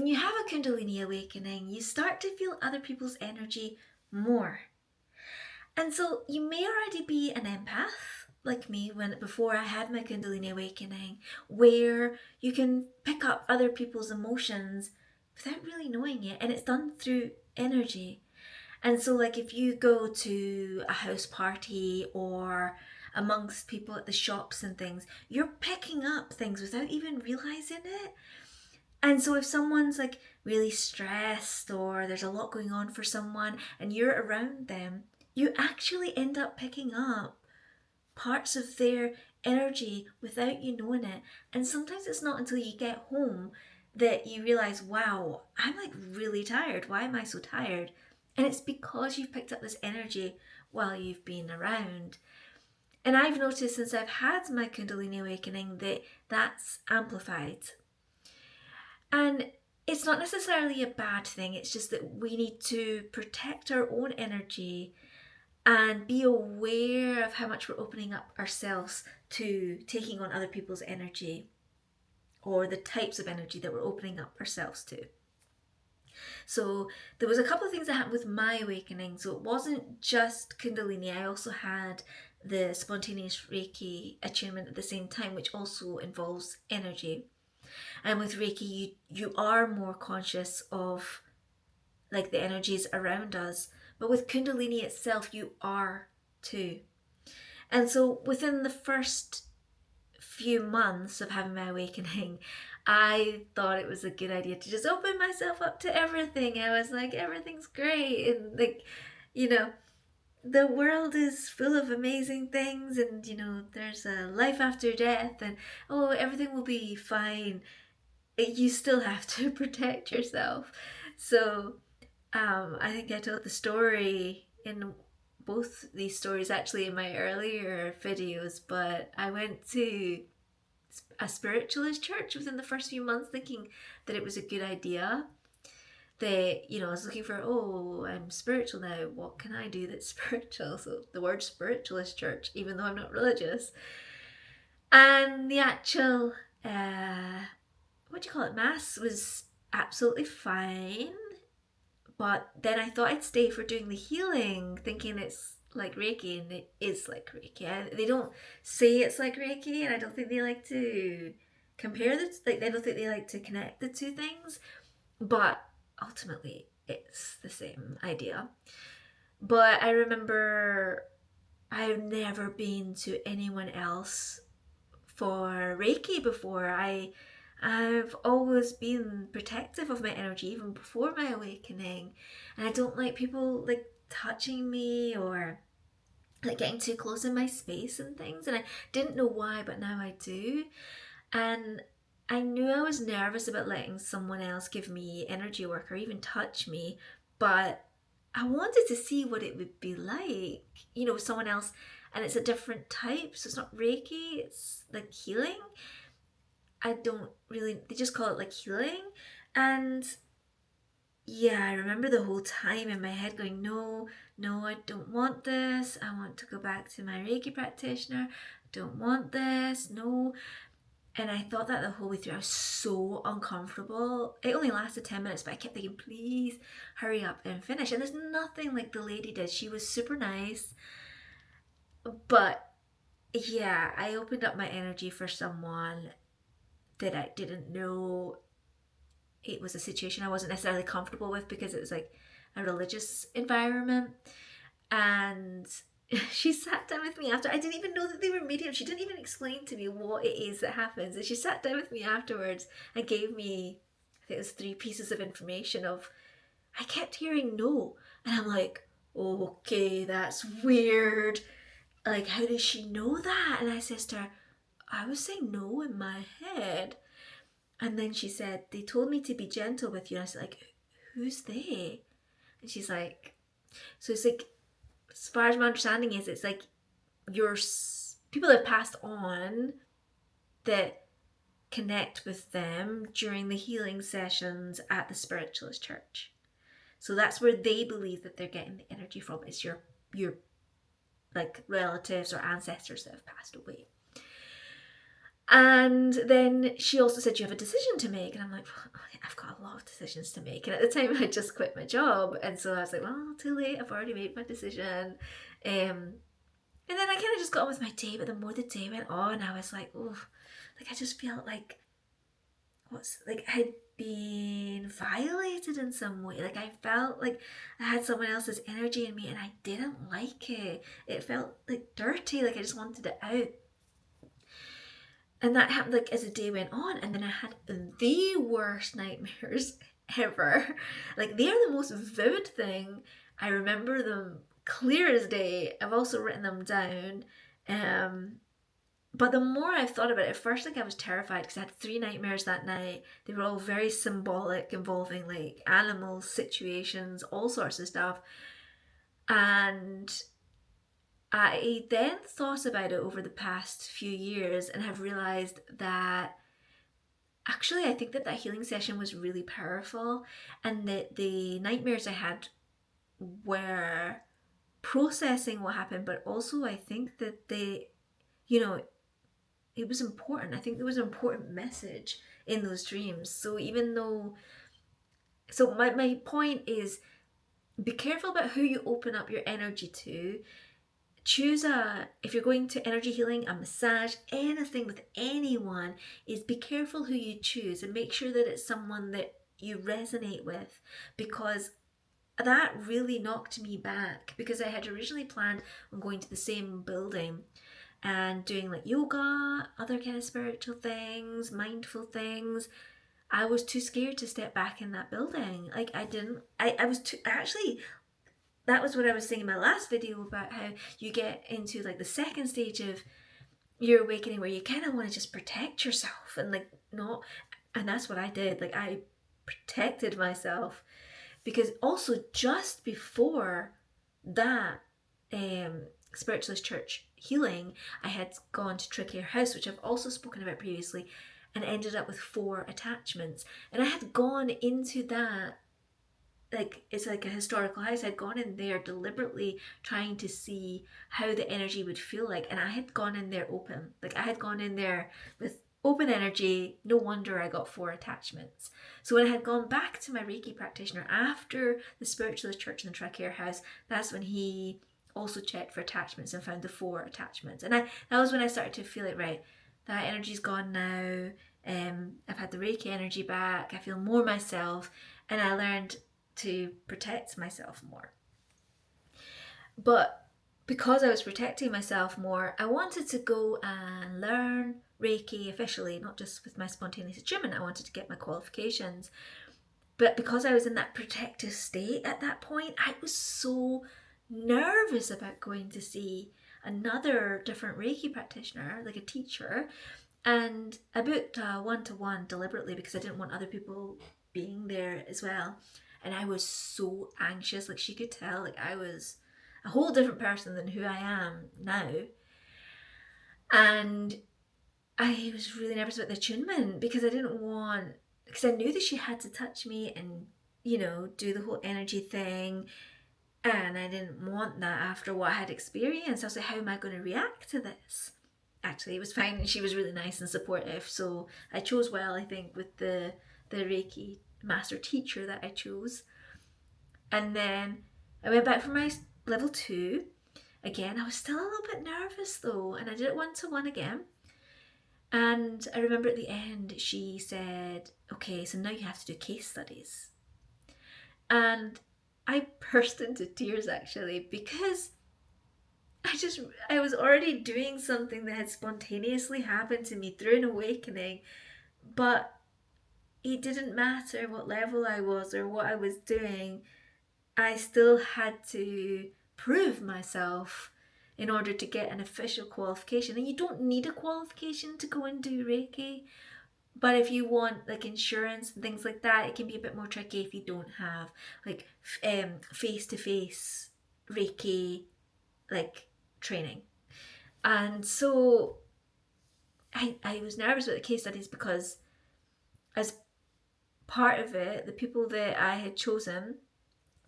when you have a Kundalini awakening, you start to feel other people's energy more. And so you may already be an empath like me before I had my Kundalini awakening, where you can pick up other people's emotions without really knowing it, and it's done through energy. And so like if you go to a house party or amongst people at the shops and things, you're picking up things without even realizing it. And so if someone's like really stressed or there's a lot going on for someone and you're around them, you actually end up picking up parts of their energy without you knowing it. And sometimes it's not until you get home that you realize, wow, I'm like really tired. Why am I so tired? And it's because you've picked up this energy while you've been around. And I've noticed since I've had my Kundalini awakening that that's amplified. And it's not necessarily a bad thing, it's just that we need to protect our own energy and be aware of how much we're opening up ourselves to taking on other people's energy or the types of energy that we're opening up ourselves to. So there was a couple of things that happened with my awakening. So it wasn't just Kundalini, I also had the spontaneous Reiki attunement at the same time, which also involves energy. And with Reiki, you are more conscious of like the energies around us. But with Kundalini itself, you are too. And so within the first few months of having my awakening, I thought it was a good idea to just open myself up to everything. I was like, everything's great. And like, you know, the world is full of amazing things and, you know, there's a life after death and, oh, everything will be fine. You still have to protect yourself. So I think I told the story in both these stories actually in my earlier videos, but I went to a spiritualist church within the first few months thinking that it was a good idea. That, you know, I was looking for, oh, I'm spiritual now, what can I do that's spiritual? So the word spiritualist church, even though I'm not religious. And the actual what do you call it, mass was absolutely fine. But then I thought I'd stay for doing the healing, thinking it's like Reiki, and it is like Reiki. They don't say it's like Reiki, and I don't think they like to compare the like. I don't think they like to connect the two things, but ultimately it's the same idea. But I remember I've never been to anyone else for Reiki before. I've always been protective of my energy even before my awakening, and I don't like people like touching me or like getting too close in my space and things, and I didn't know why, but now I do. And I knew I was nervous about letting someone else give me energy work or even touch me, but I wanted to see what it would be like, you know, with someone else. And it's a different type, so it's not Reiki, it's like healing. I don't really, they just call it like healing. And yeah, I remember the whole time in my head going, no, no, I don't want this. I want to go back to my Reiki practitioner. I don't want this, no. And I thought that the whole way through. I was so uncomfortable. It only lasted 10 minutes, but I kept thinking, please hurry up and finish. And there's nothing like the lady did. She was super nice. But yeah, I opened up my energy for someone that I didn't know. It was a situation I wasn't necessarily comfortable with because it was like a religious environment. And she sat down with me after. I didn't even know that they were mediums. She didn't even explain to me what it is that happens. And she sat down with me afterwards and gave me, I think it was 3 pieces of information of, I kept hearing no. And I'm like, okay, that's weird. Like, how does she know that? And I said to her, I was saying no in my head. And then she said, they told me to be gentle with you. And I said, like, who's they? And she's like, so it's like, as far as my understanding is, it's like your people have passed on that connect with them during the healing sessions at the spiritualist church. So that's where they believe that they're getting the energy from. It's your like relatives or ancestors that have passed away. And then she also said, you have a decision to make. And I'm like, well, I've got a lot of decisions to make. And at the time, I just quit my job. And so I was like, well, too late. I've already made my decision. And then I kind of just got on with my day. But the more the day went on, I was like, oh, like I just felt like I had been violated in some way. Like I felt like I had someone else's energy in me and I didn't like it. It felt like dirty, like I just wanted it out. And that happened like as the day went on, and then I had the worst nightmares ever. Like they are the most vivid thing. I remember them clear as day. I've also written them down. But the more I've thought about it, at first, like I was terrified because I had 3 nightmares that night. They were all very symbolic, involving like animals, situations, all sorts of stuff. And I then thought about it over the past few years and have realized that actually I think that that healing session was really powerful, and that the nightmares I had were processing what happened, but also I think that you know, it was important. I think there was an important message in those dreams. So even though, so my point is, be careful about who you open up your energy to. Choose if you're going to energy healing, a massage, anything with anyone, is be careful who you choose and make sure that it's someone that you resonate with, because that really knocked me back, because I had originally planned on going to the same building and doing like yoga, other kind of spiritual things, mindful things. I was too scared to step back in that building. Like I was too, actually, that was what I was saying in my last video about how you get into like the second stage of your awakening where you kind of want to just protect yourself and like not, and that's what I did. Like I protected myself, because also just before that spiritualist church healing, I had gone to Tricare House, which I've also spoken about previously, and ended up with 4 attachments. And I had gone into that, like it's like a historical house. I'd gone in there deliberately trying to see how the energy would feel like, and I had gone in there open. Like I had gone in there with open energy. No wonder I got 4 attachments. So when I had gone back to my Reiki practitioner after the spiritualist church in the Tricare House, that's when he also checked for attachments and found the 4 attachments. And that was when I started to feel it, right, that energy's gone now. I've had the Reiki energy back. I feel more myself, and I learned to protect myself more. But because I was protecting myself more, I wanted to go and learn Reiki officially, not just with my spontaneous attunement. I wanted to get my qualifications. But because I was in that protective state at that point, I was so nervous about going to see another different Reiki practitioner, like a teacher. And I booked a one-to-one deliberately because I didn't want other people being there as well. And I was so anxious. Like she could tell, like I was a whole different person than who I am now. And I was really nervous about the attunement because I didn't want, because I knew that she had to touch me and, you know, do the whole energy thing. And I didn't want that after what I had experienced. I was like, how am I going to react to this? Actually, it was fine, and she was really nice and supportive. So I chose well, I think, with the Reiki master teacher that I chose. And then I went back for my level 2. Again, I was still a little bit nervous though, and I did it 1-to-1 again. And I remember at the end, she said, okay, so now you have to do case studies. And I burst into tears actually, because I was already doing something that had spontaneously happened to me through an awakening, but it didn't matter what level I was or what I was doing. I still had to prove myself in order to get an official qualification. And you don't need a qualification to go and do Reiki. But if you want like insurance and things like that, it can be a bit more tricky if you don't have like face-to-face Reiki like training. And so I was nervous about the case studies because as part of it, the people that I had chosen,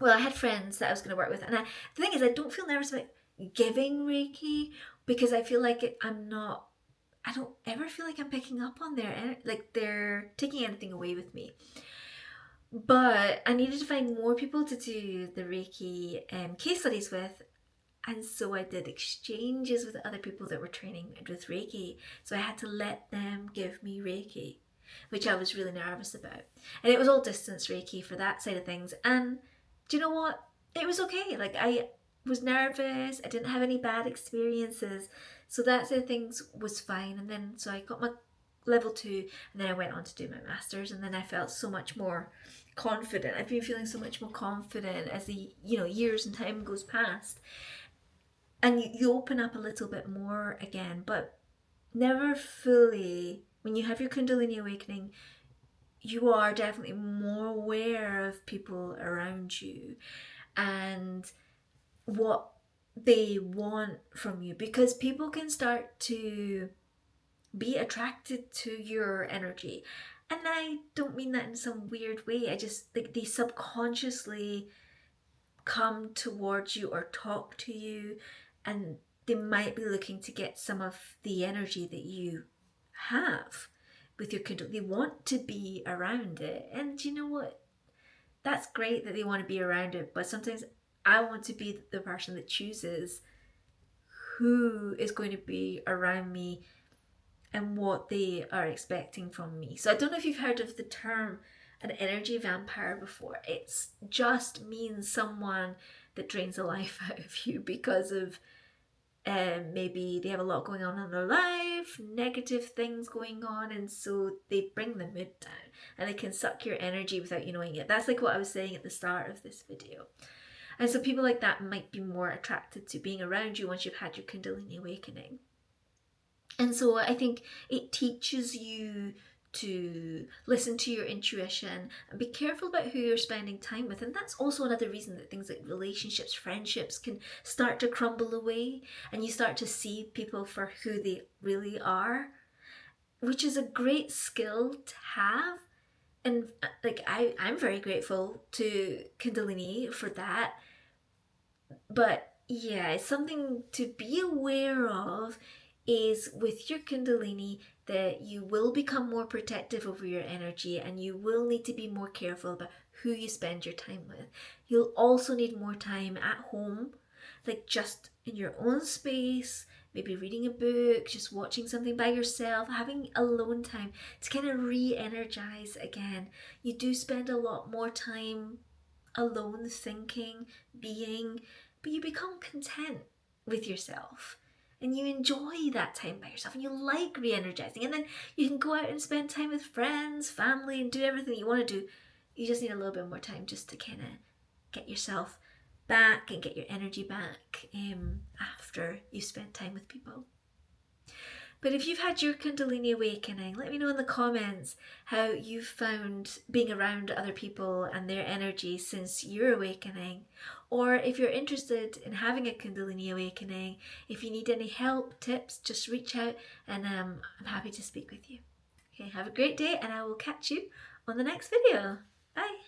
well, I had friends that I was going to work with. And the thing is, I don't feel nervous about giving Reiki because I feel like I don't ever feel like I'm picking up on like they're taking anything away with me. But I needed to find more people to do the Reiki case studies with. And so I did exchanges with other people that were training with Reiki. So I had to let them give me Reiki, which I was really nervous about. And it was all distance Reiki for that side of things. And do you know what? It was okay. Like, I was nervous. I didn't have any bad experiences. So that side of things was fine. And then so I got my level 2, and then I went on to do my master's, and then I felt so much more confident. I've been feeling so much more confident as the years and time goes past, and you open up a little bit more again, but never fully. When you have your Kundalini awakening, you are definitely more aware of people around you and what they want from you, because people can start to be attracted to your energy. And I don't mean that in some weird way. I just think they subconsciously come towards you or talk to you, and they might be looking to get some of the energy that you have with your Kundalini. They want to be around it. And you know what? That's great that they want to be around it, but sometimes I want to be the person that chooses who is going to be around me and what they are expecting from me. So I don't know if you've heard of the term an energy vampire before. It's just means someone that drains the life out of you because of maybe they have a lot going on in their life, negative things going on, and so they bring the mood down and they can suck your energy without you knowing it. That's like what I was saying at the start of this video. And so people like that might be more attracted to being around you once you've had your Kundalini awakening. And so I think it teaches you to listen to your intuition and be careful about who you're spending time with. And that's also another reason that things like relationships, friendships can start to crumble away, and you start to see people for who they really are, which is a great skill to have. And like I'm very grateful to Kundalini for that. But yeah, it's something to be aware of is with your Kundalini that you will become more protective over your energy, and you will need to be more careful about who you spend your time with. You'll also need more time at home, like just in your own space, maybe reading a book, just watching something by yourself, having alone time to kind of re-energize again. You do spend a lot more time alone thinking, being, but you become content with yourself and you enjoy that time by yourself and you like re-energizing, and then you can go out and spend time with friends, family, and do everything you want to do. You just need a little bit more time just to kind of get yourself back and get your energy back after you spent time with people. But if you've had your Kundalini awakening, let me know in the comments how you've found being around other people and their energy since your awakening. Or if you're interested in having a Kundalini awakening, if you need any help, tips, just reach out, and I'm happy to speak with you. Okay, have a great day, and I will catch you on the next video. Bye.